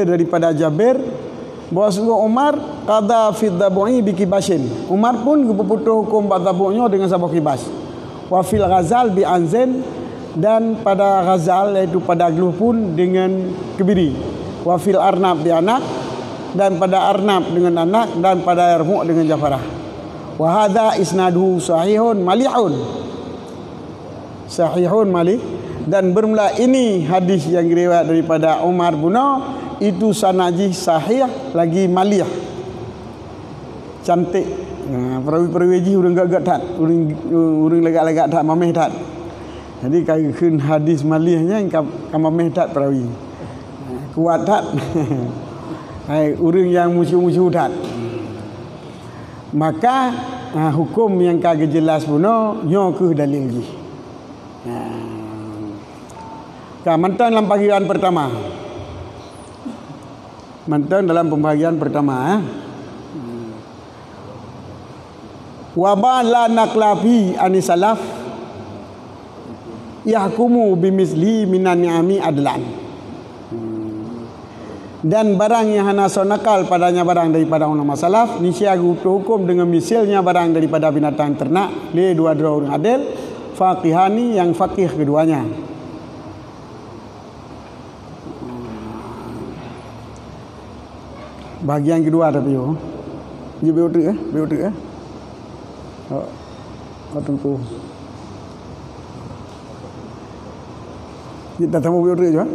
daripada Jabir. Bahwa Umar qada fi dhabu'i bi kibashin. Umar pun berputus hukum dhabu'nya dengan sabuk kibas. Wa fil ghazal bi anzin, dan pada ghazal iaitu pada gluh pun dengan kebiri. Wa fil arnab bi anak, dan pada arnab dengan anak, dan pada yarmu' dengan jafarah. Wa hadza isnaduhu sahihun malihun. Sahihun malih, dan bermula ini hadis yang riwayat daripada Umar bin itu sanadnya sahih lagi malih, cantik. Perawi-perawi ji urang gagak tat, urang lagak-lagak tat mameh tat. Jadi kai keun hadis malihnya ka mameh tat perawi. Kuat tat. Hai urang yang musuh-musuh tat. Maka hukum yang kagak jelas puno nyo ke dalil ji. Mantan dalam pembahagian pertama. Mantan dalam pembahagian pertama. Wa ma la naqlafi anisalaf yahkumu bimisli minan ni'ami adlan. Dan barang yang hana sonakal padanya barang daripada ulama salaf, niscaya hukum dengan misalnya barang daripada binatang ternak, le dua-dua orang adil, faqihani yang faqih keduanya. Bahagian kedua tapi yo. Dia beotek beotek. Tunggu. Kita tamu beotek je.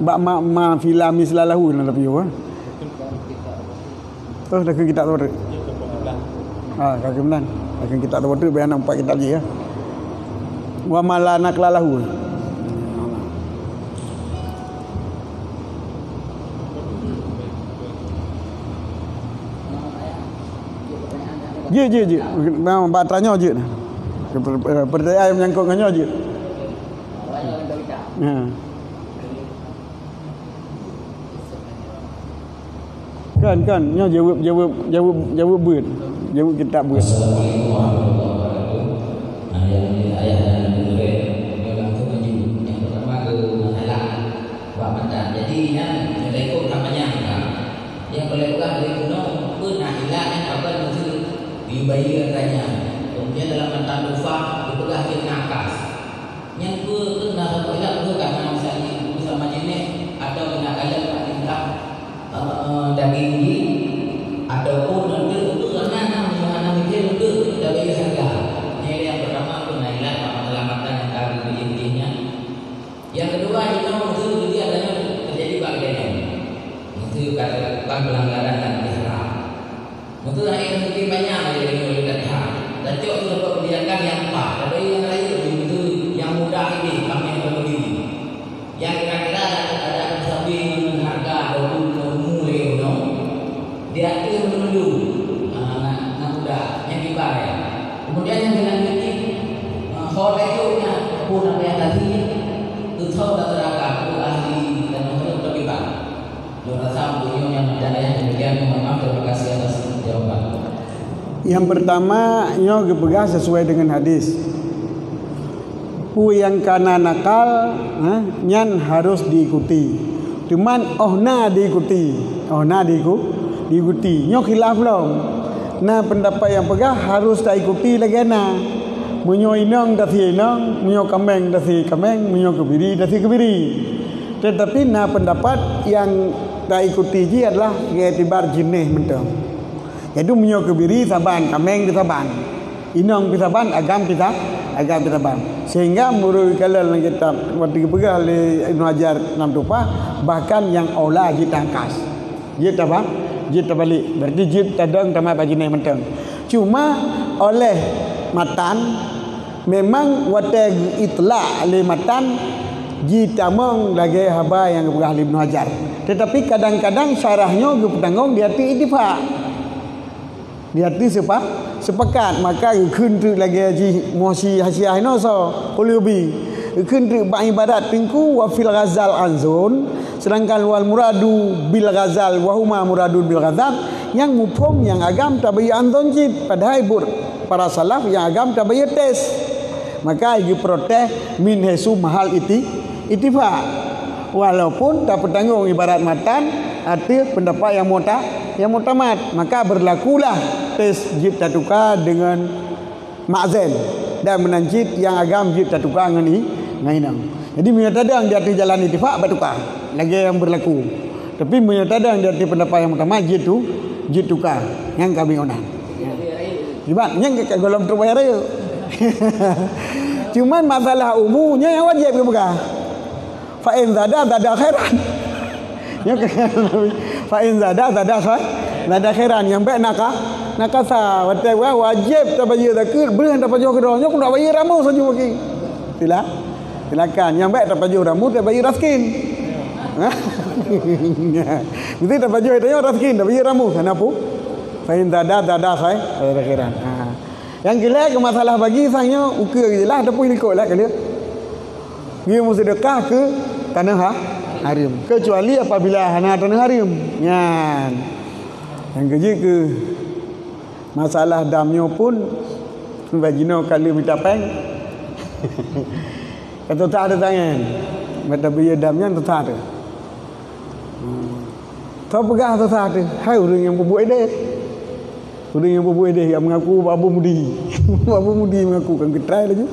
Bak ma fila mislalahu na tapi yo. Dah kita tahu. Kaki menan. Akan kita tahu tu bayan nampak kitab je ya. Wa malana klalahu. Je. Memang batranya je. Pertanyaan yang menyangkut dengan je. Kan nyo jawab beut. Jawab kitab beut. Assalamualaikum warahmatullahi wabarakatuh. Ayah dan bunda memang tu menyebut yang pertama ke masalah Ramadan. Jadi yang lekuk namanya yang pelekuk dari kuno pun hilang yang kabar mesti dibayar katanya. Kemudian dalam mantan lufa dipegang ke nakas. Yang kena hilang tu karena misalnya bersama jenis atau kena kalian perintah daging ini ataupun nanti untuk anak mikir untuk kita bagi harga. Ini yang pertama tu nailah penyelamatkan yang kami beli-belinya. Yang kedua itu mesti dia adanya terjadi bagian itu bukan pelanggaran dan diharam. Untuk yang mungkin banyak yang boleh dilihat. Dan cok itu dapat membiarkan yang apa. Tapi yang lain itu yang mudah ini kami yang berdiri. Yang kira-kira ada sapi dengan harga ataupun mulai dia itu menunjuk anak muda yang dibayar. Kemudian yang dilanjuti khotbah itu pun apa yang tadi itu tahu datang ke ahli dan untuk terlibat. Lora sabu yang ada yang demikian. Mohon maaf, terima kasih atas jawaban. Yang pertama nyo dipegang sesuai dengan hadis. Pu yang kana nakal nyan harus diikuti. Cuman diikuti. Diikuti. Nyo khilaf belum. Nah pendapat yang pegang harus tak ikuti lagi na. Munyo inong dasi inong, munyo kameng dasi kameng, munyo kebiri dasi kebiri. Tetapi nah pendapat yang tak ikuti ji adalah iktibar jenis mentang. Yaitu munyo kebiri saban, kameng saban. Inong saban, agam saban. Sehingga menurut kalau kita waktu pegang oleh Ibnu Hajar Nam Tupah, bahkan yang aula ji tangkas. Jid apa? Jid terbalik. Berarti jid tadang sama bajinai mentang. Cuma oleh matan memang watag itla oleh matan jid tamong lagi haba yang berah Ibnu Hajar. Tetapi kadang-kadang syarahnya bertanggung di hati ittifaq. Di hati sepakat. Maka keun tu lagi haji mosi hasiah no so qulubi. Keun tu ba ibadat tingku wa fil ghazal anzun. Sedangkan wal muradu bil ghazal wa huma muradun bil ghazal, yang mufhum yang agam tabayyan donjid padahal para salaf yang agam tabayyan tes. maka igi protes min hesu mahal ittifaq. Walaupun tak bertanggung ibarat matan ada pendapat yang mutamat, maka berlakulah tes jid tatuka dengan ma'zen dan menanjid yang agam jid tatuka ngani ngainang. Jadi menyatadang di atas jalan ittifaq batukar lagi yang berlaku. Tapi menyatadang di atas pendapat yang mutamat jid tukar yang kami onan. Sebab yang kat golong tu bayar raya. Cuman masalah umumnya yang wajib ke bukan? Fa in zada khairan. Yang fa in zada khairan yang baik nakasa wajib tak bayar zakat beri tak bayar kedonyo aku nak bayar ramu saja bagi. Silakan yang baik tak bayar ramu tak bayar raskin. Mesti tak bayar itu raskin tak bayar ramu kenapa? Fa in zada khairan. Yang gila ke masalah bagi sangnya ukir jelah ataupun ikutlah kali. Dia mesti sedekah ke tanah haram kecuali apabila hana tanah haram. Yan. Yang kerja ke masalah damnya pun vagina kali minta peng. Kata tak ada tangan. Mata biaya damnya tu tak ada. Tak pegah tu tak ada. Hai orang yang berbuat dia. Orang yang berbuat dia yang mengaku Abu Mudi. Abu Mudi mengaku kan ketrai lagi.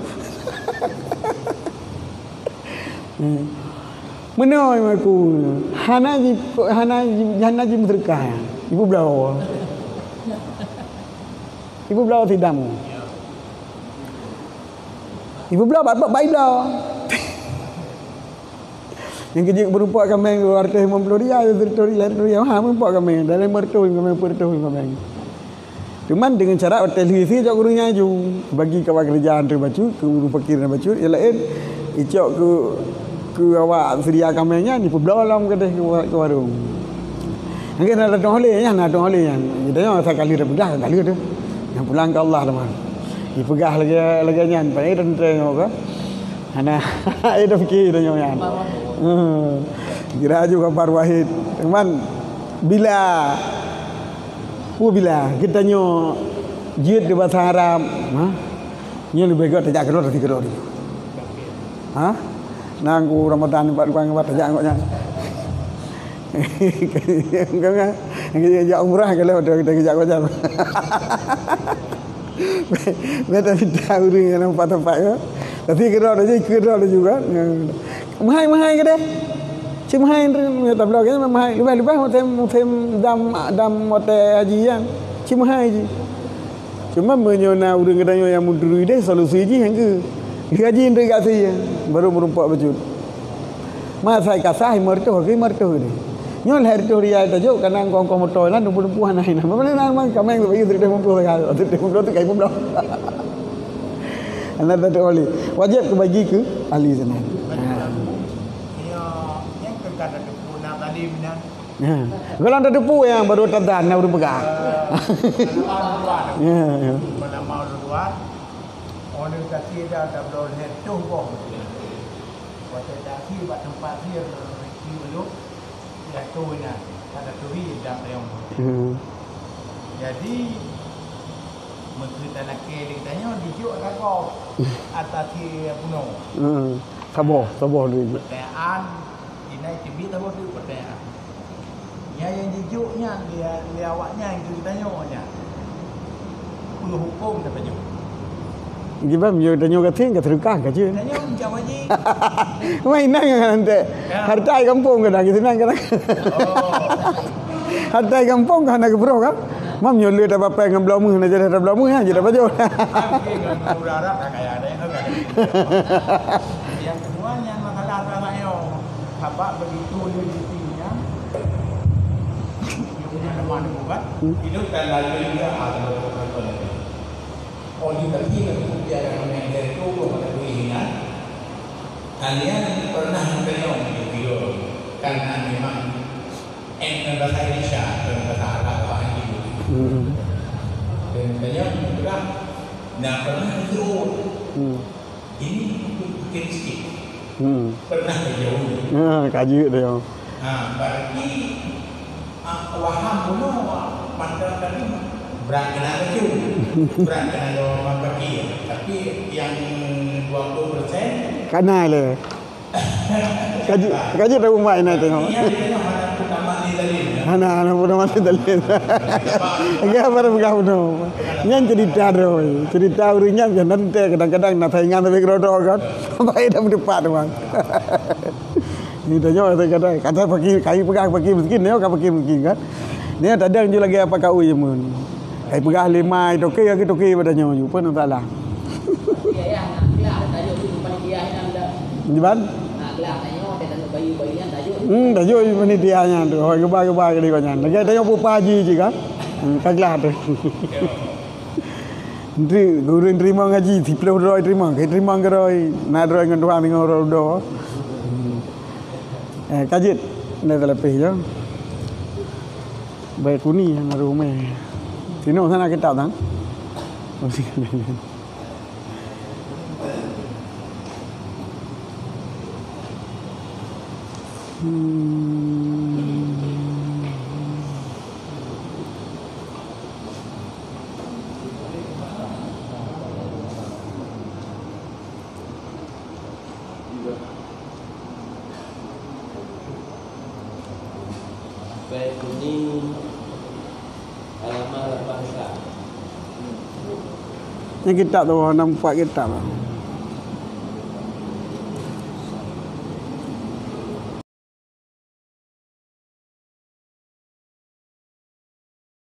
Menoi aku hana ji berkah. Ibu belau tidak. Ibu belau baik belau. Yang kerja berupa kami artis 50 dia teritori yang berupa kami dalam kami. Cuman dengan cara televisi cak gurunya ju bagi kawan kerjaan terbacu ke guru fakir dan bacu yang lain icok ke awak sedia kameranya ni peblau dalam kedai ke warung. Angin ada dong oleh yang dia sekali dah pegang kali tu. Yang pulang ke Allah teman. Di pegah lagi nyan pai dan tengok ke. Ana ada fikir dan nyan. Kira juga kabar wahid. Teman bila kita nyo jid di bahasa Arab, nyo lebih baik tak keror tak keror. Nangku Ramadan 4 bulan tak jak ngoknya. Kita jak umrah kalau kita jak ngoknya. Betul tahu ni yang tempat ya. Tapi keror juga. Mahai ke deh. Cuma hai ni tak blog kan mahai. Lepas mutem dam mote hajian. Cuma hai je. Cuma menyona urang katanya yang munduri deh solusi je yang ke. Gaji ndai kat saya baru merumpak baju. Masa kasah mertu ni. Nyol hari tu dia tajuk kana kong motor lah 20-an naik nama. Mana nama kami bagi 30 kali. 30 tu kai pun dah. Anda tak boleh. Wajib ke bagi ke ahli sana. Kalau ada depu yang baru terdan baru pegang. Ya. Mana mau luar. Orang kasih dah belum net tu pun. Waktu kasih buat tempat dia dulu ya tu nya. Ada tu dah yang. Jadi menteri tanah ke dia tanya dijuk kau atas puno. Sabar dulu. Pertanyaan ini tibi tahu tu pertanyaan. Yang dijuknya dia awaknya yang ditanya. Perlu hukum tak tajuk. Gimana dia tanya kat terukah ke je. Tanya macam aje. Mainan kan nanti. Hartai kampung kan kita senang kan. Hartai kampung kan nak bro kan. Mam nyoleh tak apa dengan belamu nak jadi ada belamu ya jadi apa je. Dengan urat tak kayak ada yang enggak. Yang kedua yang masalah ramai apa begitu dia punya nama bukan itu kan lagi dia ada beberapa oh di tadi kan dia yang mengenai itu mengenai kalian pernah mendengar video karena memang bahasa Indonesia dan bahasa Arab bahasa itu dan banyak juga nak pernah itu ini mungkin sikit pernah jauh kaji dia berarti waham puno pandang tadi berat kena baju berat kena orang bagi tapi yang 20%. Kanai le. Kaji dah umai nak tengok. Ini tengok mana pertama ni tadi. Anak pun masih dalil. Enggak baru berkahwin. Nyan cerita urinya biar nanti kadang-kadang nak taingan tapi kerodo kan. Baik dah berdepan bang. Ini dah jauh kata pergi kai pegang pergi miskin ni kau pergi miskin kan. Ni tak ada lagi apa kau je mun. Kai pegang limai toke lagi toke padanya ju pun tak lah. Ya nak kelak tajuk tu panitia yang ada. Jiban? Nak kelak tanya dia tak bayi-bayian tajuk. Tajuk panitianya tu. Hoi gebah-gebah ke dia kan. Lagi tanya pupa haji je kan. Kaglah tu. Nanti guru terima ngaji, tiplau roi terima, kai terima ke roi, nak roi dengan Tuhan dengan orang do. Kajit, dah terlepih je. Baik kuni yang rumah. Sini sana kita tang. Baik ini halaman 18. Yang kitab tu nampak kitab.